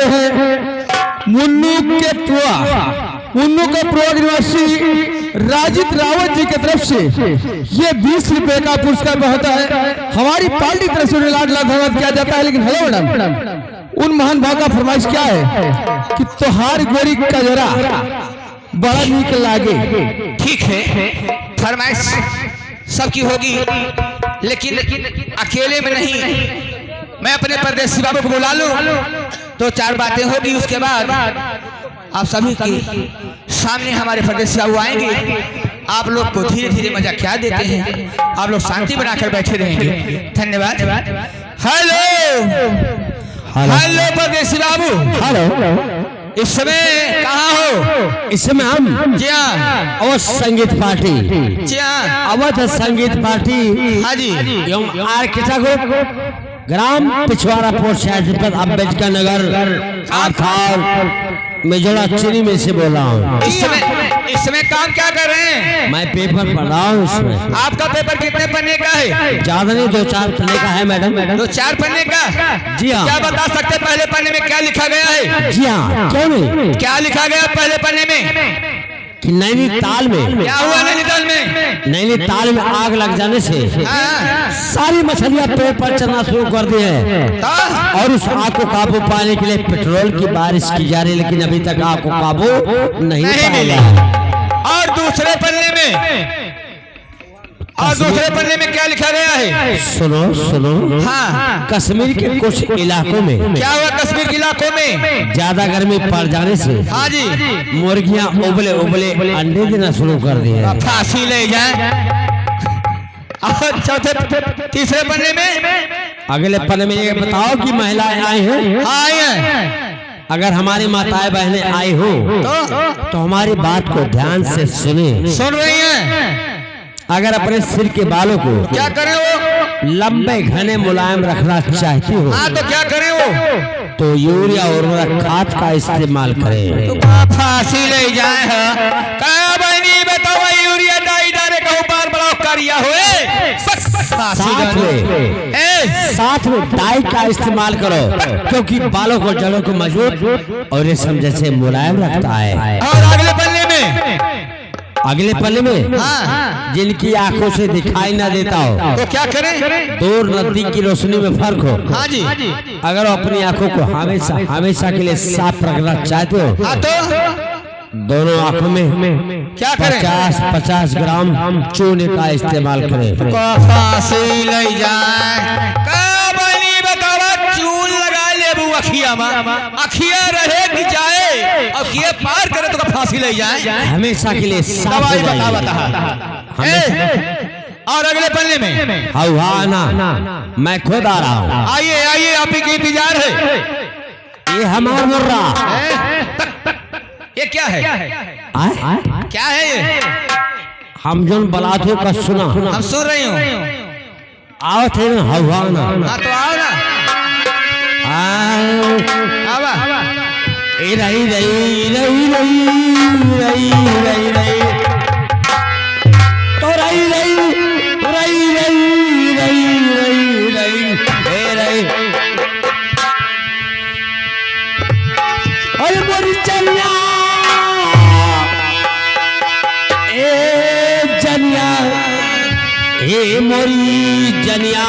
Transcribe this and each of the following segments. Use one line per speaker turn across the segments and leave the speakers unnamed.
लगे हैं मुन्नू के पुआ, मुन्नू का पुआ निवासी राजित रावत जी की तरफ से ये 20 रुपए का पुरस्कार होता है। हमारी पार्टी तरफ से लाडला धन्यवाद किया जाता है। लेकिन हेलो मैडम, उन महान भाव का फरमाइश क्या है कि तोहार गोरी कजरा बड़ा नीक लागे।
ठीक है, फरमाइश सबकी होगी, लेकिन अकेले में नहीं। मैं अपने परदेसी बाबू को बुला लूं तो 4 बातें होगी। उसके बाद आप सभी के सामने हमारे परदेसी बाबू आएंगे। आप लोग को धीरे धीरे मजा क्या देते हैं, आप लोग शांति बनाकर बैठे रहेंगे। धन्यवाद। हेलो हेलो परदेसी बाबू,
हेलो,
इस समय कहाँ हो?
इस समय हम
जी हाँ,
अवध संगीत पार्टी,
जी हाँ,
अवध संगीत पार्टी
हाँ जी,
एवं आर्किटा ग्रुप, ग्राम पिछवाड़ा पोस्ट अम्बेडकर नगर आर्थार मेजोड़ा चीनी में से बोल रहा हूँ।
इस समय काम क्या कर रहे हैं?
मैं पेपर पढ़ रहा हूँ। इसमें
आपका पेपर कितने पन्ने का है?
ज्यादा नहीं, 2-4 पन्ने का है मैडम।
2-4 पन्ने का?
जी हाँ।
क्या बता सकते हैं पहले पन्ने में क्या लिखा गया है?
जी हाँ, क्यों नहीं?
क्या लिखा गया पहले पन्ने में?
कि नैनीताल में
क्या हुआ? नैनीताल में,
नैनीताल में आग लग जाने से सारी मछलियां पेड़ पर चलना शुरू कर दी है और उस आग को काबू पाने के लिए पेट्रोल की बारिश की जा रही, लेकिन अभी तक आग को काबू नहीं पाया।
और दूसरे पन्ने में क्या लिखा गया है?
सुनो सुनो।
हाँ,
कश्मीर के कुछ इलाकों में
क्या हुआ? कश्मीर के इलाकों में
ज्यादा गर्मी पड़ जाने से
हाँ जी,
मुर्गियां उबले उबले अंडे देना शुरू कर दिए।
फांसी ले जाए। और चौथे तीसरे पन्ने में,
अगले पन्ने में ये बताओ कि महिलाएं आई हैं?
आई हैं।
अगर हमारी माताएं बहनें आई हो तो हमारी बात को ध्यान से सुने।
सुन रही हैं?
अगर अपने सिर के बालों को
क्या करें वो?
लंबे घने मुलायम रखना चाहती हो
हाँ, तो क्या करें वो?
तो यूरिया और खाद का इस्तेमाल करें।
तो फांसी ले जाए। क्या बहनी बताओ, यूरिया डाई डाले का ऊपर बड़ा करिया हुए।
साथ में डाई का इस्तेमाल करो, क्योंकि बालों को जड़ों को मजबूत और रेशम जैसे मुलायम रखता है।
और अगले पन्ने में,
अगले पन्ने में
हाँ,
जिनकी आंखों से दिखाई ना देता हो
तो क्या करें?
दूर नजदीक की रोशनी में फर्क हो।
हाँ जी,
अगर अपनी आंखों को हमेशा हमेशा के लिए साफ रखना चाहते हो
हाँ, तो
दोनों आंखों में
क्या करें?
50 ग्राम चूने का इस्तेमाल करें।
फांसी ले जाए। क्या बहनी बताओ, चून लगा ले बू अखिया में, अखिया रहे कि जाए और किए पार करे तो फांसी ले जाए।
हमेशा के लिए साफ हो
दवाई
जाइए।
और अगले पन्ने में
ना मैं खुद आ रहा हूँ।
आइए आइए, आप ही के इंतजार है।
ये हमारा मुर्रा।
ये क्या है? क्या है ये?
हम जो बलाथों का सुना,
हम सुन रही हूँ।
आओ थे ना हवाना।
हाँ, तो आओ ना। आवा।
रही रही रही रही रही रही रही तो रही रही रही रही रही रही रही अरे मोरी चनिया, ए जनिया, ए मोरी जनिया,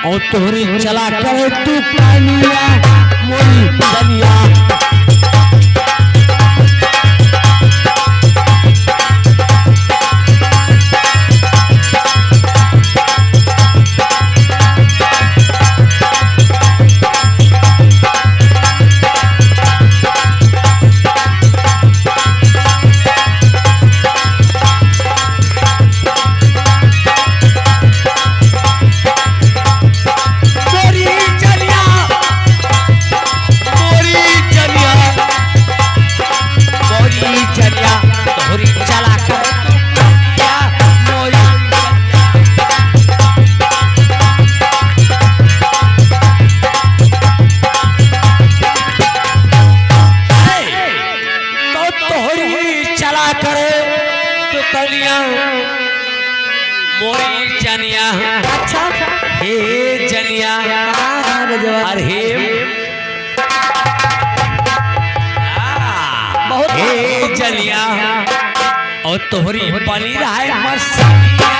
और तोहरी चला करे तू पानिया मोरी जनिया। मोरी जनिया, अच्छा हे जनिया, अरे
हे जलिया और तोहरी बनी रहा है मस्त